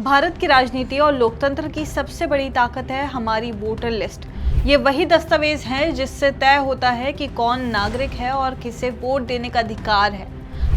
भारत की राजनीति और लोकतंत्र की सबसे बड़ी ताकत है हमारी वोटर लिस्ट। ये वही दस्तावेज है जिससे तय होता है कि कौन नागरिक है और किसे वोट देने का अधिकार है।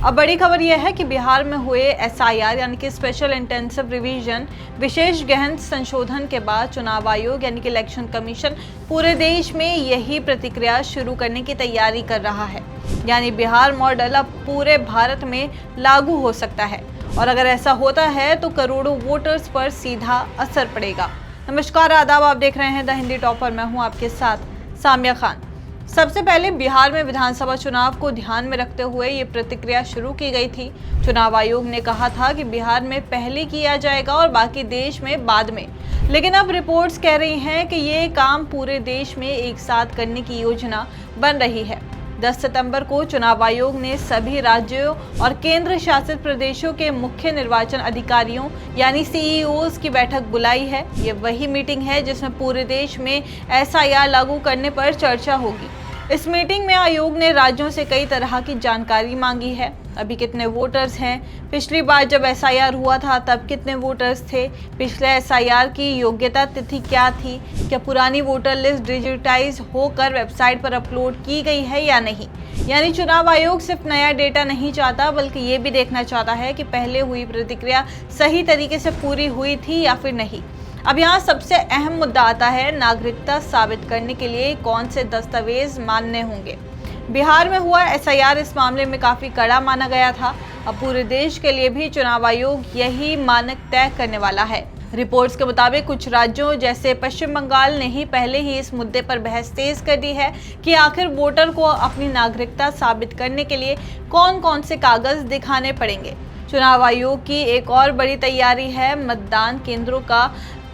अब बड़ी खबर यह है कि बिहार में हुए SIR यानी कि स्पेशल इंटेंसिव रिवीजन विशेष गहन संशोधन के बाद चुनाव आयोग यानी कि इलेक्शन कमीशन पूरे देश में यही प्रतिक्रिया शुरू करने की तैयारी कर रहा है। यानी बिहार मॉडल अब पूरे भारत में लागू हो सकता है और अगर ऐसा होता है तो करोड़ों वोटर्स पर सीधा असर पड़ेगा। नमस्कार, आदाब, आप देख रहे हैं द हिंदी टॉपर। मैं हूं आपके साथ सामिया खान। सबसे पहले बिहार में विधानसभा चुनाव को ध्यान में रखते हुए ये प्रतिक्रिया शुरू की गई थी। चुनाव आयोग ने कहा था कि बिहार में पहले किया जाएगा और बाकी देश में बाद में, लेकिन अब रिपोर्ट्स कह रही हैं कि ये काम पूरे देश में एक साथ करने की योजना बन रही है। 10 सितंबर को चुनाव आयोग ने सभी राज्यों और केंद्र शासित प्रदेशों के मुख्य निर्वाचन अधिकारियों यानी CEOs की बैठक बुलाई है। ये वही मीटिंग है जिसमें पूरे देश में SIR लागू करने पर चर्चा होगी। इस मीटिंग में आयोग ने राज्यों से कई तरह की जानकारी मांगी है। अभी कितने वोटर्स हैं, पिछली बार जब SIR हुआ था तब कितने वोटर्स थे, पिछले SIR की योग्यता तिथि क्या थी, क्या पुरानी वोटर लिस्ट डिजिटाइज होकर वेबसाइट पर अपलोड की गई है या नहीं। यानी चुनाव आयोग सिर्फ नया डेटा नहीं चाहता बल्कि ये भी देखना चाहता है कि पहले हुई प्रतिक्रिया सही तरीके से पूरी हुई थी या फिर नहीं। अब यहाँ सबसे अहम मुद्दा आता है नागरिकता साबित करने के लिए कौन से दस्तावेज मान्य होंगे। बिहार में हुआ SIR इस मामले में काफी कड़ा माना गया था। अब पूरे देश के लिए भी चुनाव आयोग यही मानक तय करने वाला है। रिपोर्ट्स के मुताबिक कुछ राज्यों जैसे पश्चिम बंगाल ने ही पहले ही इस मुद्दे पर बहस तेज कर दी है कि आखिर वोटर को अपनी नागरिकता साबित करने के लिए कौन कौन से कागज दिखाने पड़ेंगे। चुनाव आयोग की एक और बड़ी तैयारी है मतदान केंद्रों का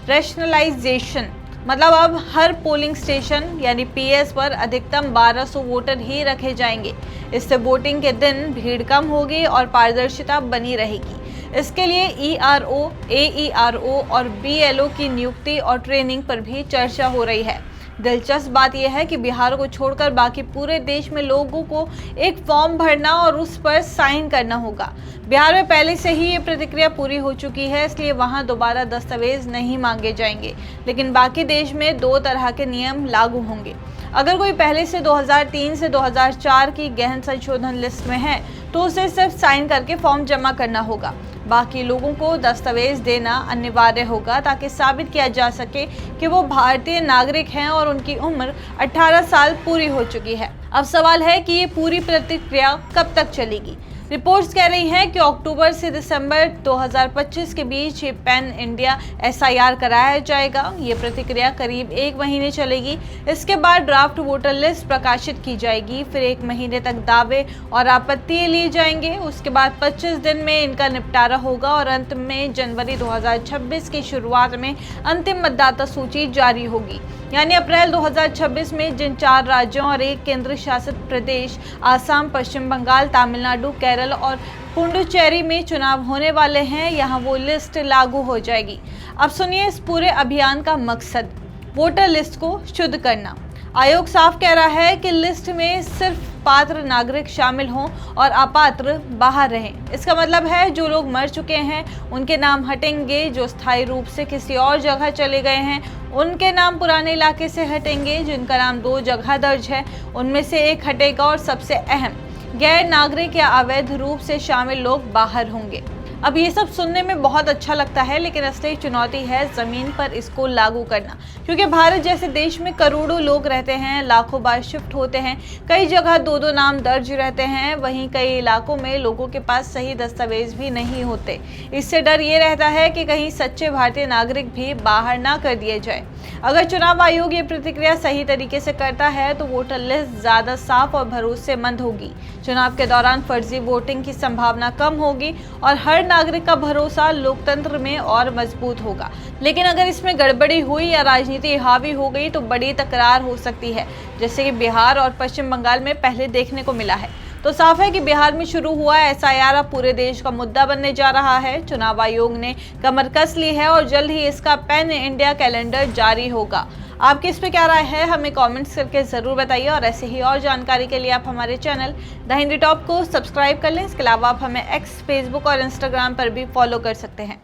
रैशनलाइजेशन। मतलब अब हर पोलिंग स्टेशन यानी PS पर अधिकतम 1200 वोटर ही रखे जाएंगे। इससे वोटिंग के दिन भीड़ कम होगी और पारदर्शिता बनी रहेगी। इसके लिए ERO, AERO और BLO की नियुक्ति और ट्रेनिंग पर भी चर्चा हो रही है। दिलचस्प बात यह है कि बिहार को छोड़कर बाकी पूरे देश में लोगों को एक फॉर्म भरना और उस पर साइन करना होगा। बिहार में पहले से ही ये प्रतिक्रिया पूरी हो चुकी है, इसलिए वहां दोबारा दस्तावेज नहीं मांगे जाएंगे, लेकिन बाकी देश में 2 तरह के नियम लागू होंगे। अगर कोई पहले से 2003 से 2004 की गहन संशोधन लिस्ट में है तो उसे सिर्फ साइन करके फॉर्म जमा करना होगा। बाकी लोगों को दस्तावेज देना अनिवार्य होगा ताकि साबित किया जा सके कि वो भारतीय नागरिक हैं और उनकी उम्र 18 साल पूरी हो चुकी है। अब सवाल है कि ये पूरी प्रतिक्रिया कब तक चलेगी। रिपोर्ट्स कह रही हैं कि अक्टूबर से दिसंबर 2025 के बीच ये पैन इंडिया SIR कराया जाएगा। ये प्रतिक्रिया करीब 1 महीने चलेगी। इसके बाद ड्राफ्ट वोटर लिस्ट प्रकाशित की जाएगी। फिर 1 महीने तक दावे और आपत्ति लिए जाएंगे। उसके बाद 25 दिन में इनका निपटारा होगा और अंत में जनवरी 2026 की शुरुआत में अंतिम मतदाता सूची जारी होगी। यानी अप्रैल 2026 में जिन 4 राज्यों और 1 केंद्र शासित प्रदेश आसाम, पश्चिम बंगाल, तमिलनाडु, केरल और पुडुचेरी में चुनाव होने वाले हैं, यहाँ वो लिस्ट लागू हो जाएगी। अब सुनिए इस पूरे अभियान का मकसद, वोटर लिस्ट को शुद्ध करना। आयोग साफ कह रहा है कि लिस्ट में सिर्फ पात्र नागरिक शामिल हों और अपात्र बाहर रहें। इसका मतलब है जो लोग मर चुके हैं उनके नाम हटेंगे, जो स्थायी रूप से किसी और जगह चले गए हैं उनके नाम पुराने इलाके से हटेंगे, जिनका नाम 2 जगह दर्ज है उनमें से एक हटेगा और सबसे अहम, गैर नागरिक या अवैध रूप से शामिल लोग बाहर होंगे। अब ये सब सुनने में बहुत अच्छा लगता है, लेकिन असली चुनौती है ज़मीन पर इसको लागू करना, क्योंकि भारत जैसे देश में करोड़ों लोग रहते हैं, लाखों बार शिफ्ट होते हैं, कई जगह 2-2 नाम दर्ज रहते हैं। वहीं कई इलाकों में लोगों के पास सही दस्तावेज भी नहीं होते। इससे डर ये रहता है कि कहीं सच्चे भारतीय नागरिक भी बाहर ना कर दिए जाए। अगर चुनाव आयोग ये प्रतिक्रिया सही तरीके से करता है तो वोटर लिस्ट ज़्यादा साफ और भरोसेमंद होगी। चुनाव के दौरान फर्जी वोटिंग की संभावना कम होगी और हर नागरिक का भरोसा लोकतंत्र में और मजबूत होगा। लेकिन अगर इसमें गड़बड़ी हुई या राजनीति हावी हो गई तो बड़ी तकरार हो सकती है, जैसे कि बिहार और पश्चिम बंगाल में पहले देखने को मिला है। तो साफ है कि बिहार में शुरू हुआ SIR अब पूरे देश का मुद्दा बनने जा रहा है। चुनाव आयोग ने कमर कस ली है और जल्द ही इसका पैन इंडिया कैलेंडर जारी होगा। आपकी इस पे क्या राय है, हमें कमेंट्स करके ज़रूर बताइए और ऐसे ही और जानकारी के लिए आप हमारे चैनल द हिंदी टॉप को सब्सक्राइब कर लें। इसके अलावा आप हमें X, Facebook और Instagram पर भी फॉलो कर सकते हैं।